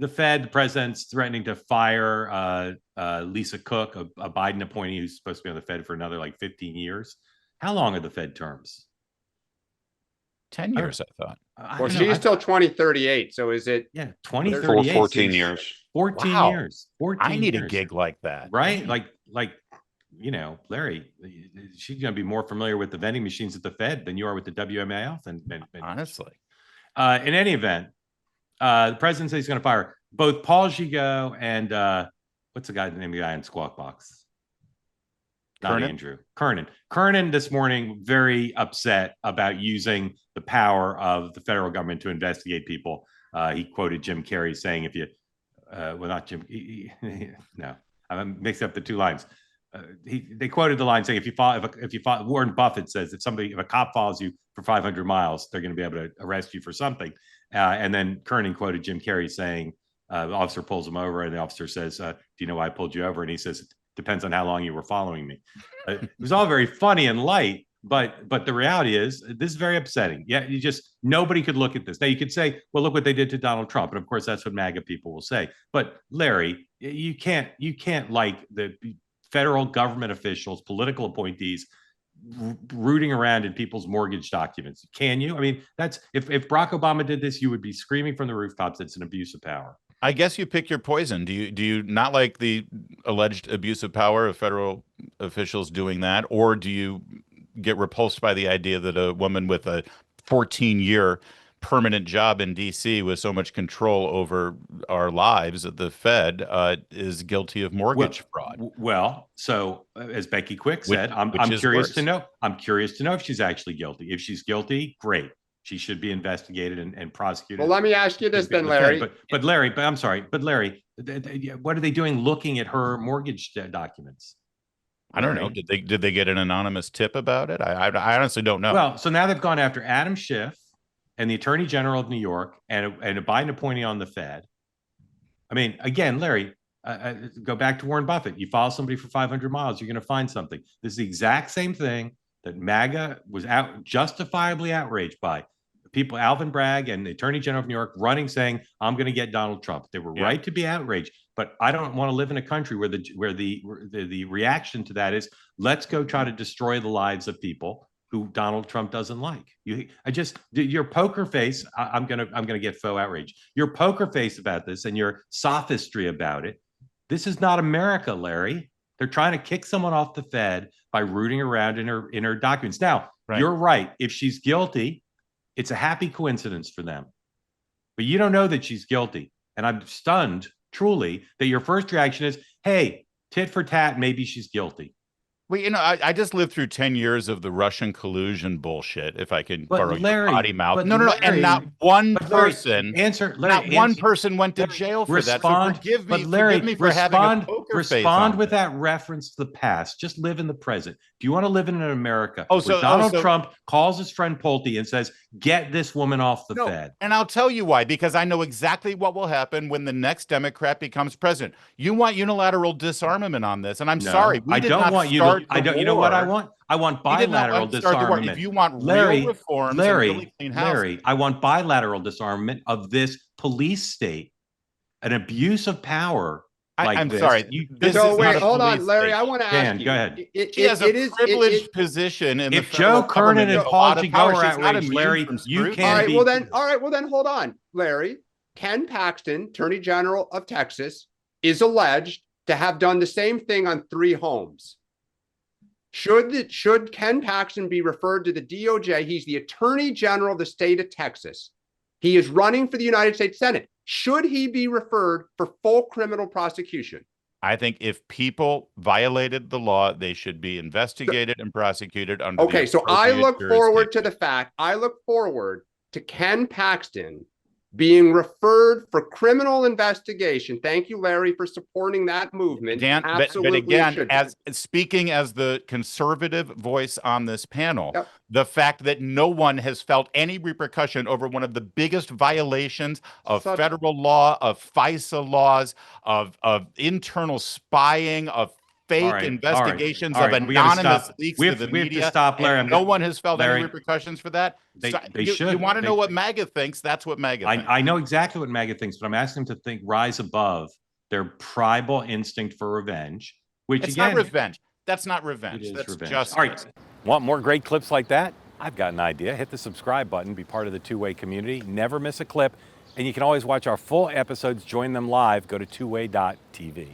the Fed, the president's threatening to fire Lisa Cook, a Biden appointee who's supposed to be on the Fed for another like 15 years. How long are the Fed terms? 10 years, I thought. Well, she's till 2038. So is it? Yeah, 2038. 14 years. 14 Wow. years. 14 I need years. a gig like that. Right? Like, Larry, she's going to be more familiar with the vending machines at the Fed than you are with the WMAF. And honestly, in any event, the president says he's going to fire both Paul Gigot and what's the name of the guy in Squawk Box? Not Kernan? Andrew. Kernan this morning very upset about using the power of the federal government to investigate people. He quoted Jim Carrey saying, "If you, well, not Jim, no, I mixed up the two lines." They quoted the line saying, "If you follow," Warren Buffett says, if a cop follows you for 500 miles, they're going to be able to arrest you for something." And then Kernan quoted Jim Carrey saying, the officer pulls him over, and the officer says, "Do you know why I pulled you over?" And he says, "Depends on how long you were following me." It was all very funny and light, but the reality is this is very upsetting. Yeah, nobody could look at this. Now you could say, well, look what they did to Donald Trump. And of course, that's what MAGA people will say. But Larry, you can't like the federal government officials, political appointees rooting around in people's mortgage documents. Can you? I mean, that's if Barack Obama did this, you would be screaming from the rooftops. It's an abuse of power. I guess you pick your poison. Do you not like the alleged abuse of power of federal officials doing that, or do you get repulsed by the idea that a woman with a 14-year permanent job in D.C. with so much control over our lives at the Fed is guilty of mortgage fraud? Well, so as Becky Quick said, I'm curious to know. I'm curious to know if she's actually guilty. If she's guilty, great. She should be investigated and prosecuted. Well, let me ask you this then, Larry. But Larry, I'm sorry, but Larry, what are they doing looking at her mortgage documents? I don't know. Did they get an anonymous tip about it? I honestly don't know. Well, so now they've gone after Adam Schiff and the Attorney General of New York and a Biden appointee on the Fed. I mean, again, Larry, go back to Warren Buffett. You follow somebody for 500 miles, you're going to find something. This is the exact same thing that MAGA was justifiably outraged by. People, Alvin Bragg and the Attorney General of New York running saying, "I'm going to get Donald Trump." They were right to be outraged, but I don't want to live in a country where the reaction to that is, let's go try to destroy the lives of people who Donald Trump doesn't like. Your poker face. I'm gonna get faux outrage. Your poker face about this and your sophistry about it. This is not America, Larry. They're trying to kick someone off the Fed by rooting around in her documents. Now, You're right. If she's guilty, it's a happy coincidence for them. But you don't know that she's guilty. And I'm stunned, truly, that your first reaction is, hey, tit for tat, maybe she's guilty. Well, I just lived through 10 years of the Russian collusion bullshit, if I can borrow your potty mouth. No. And not one person went to jail for that. So forgive me for having a poker face. Respond with that reference to the past. Just live in the present. Do you want to live in an America where Donald Trump calls his friend Pulte and says, get this woman off the Fed? And I'll tell you why, because I know exactly what will happen when the next Democrat becomes president. You want unilateral disarmament on this, and I'm sorry. I don't want you. You know what I want? I want bilateral disarmament. If you want real reforms, Larry, I want bilateral disarmament of this police state, an abuse of power. I'm sorry. Hold on, Larry. I want to ask you. Go ahead. He has a privileged position in if Joe Kernan and Paul Gigot are outraged, Larry, you can't be. All right. Well, then hold on, Larry. Ken Paxton, Attorney General of Texas, is alleged to have done the same thing on 3 homes. Should Ken Paxton be referred to the DOJ? He's the Attorney General of the state of Texas. He is running for the United States Senate. Should he be referred for full criminal prosecution? I think if people violated the law, they should be investigated and prosecuted under. Okay, so I look forward to Ken Paxton being referred for criminal investigation. Thank you, Larry, for supporting that movement. Dan, but again, speaking as the conservative voice on this panel, the fact that no one has felt any repercussion over one of the biggest violations of federal law, of FISA laws, of internal spying, of fake All right, investigations all right, of we gotta anonymous stop. leaks We to have- the we have to media. stop, Larry. and I'm no gonna- one has felt Larry, any repercussions for that. They you should. want to They- know what MAGA thinks? That's what MAGA thinks. I know exactly what MAGA thinks, but I'm asking them to think rise above their tribal instinct for revenge, which It's again, not revenge. That's not revenge. it is That's revenge. justice. All right. Want more great clips like that? I've got an idea. Hit the subscribe button, be part of the two-way community, never miss a clip, and you can always watch our full episodes, join them live, go to twoway.tv.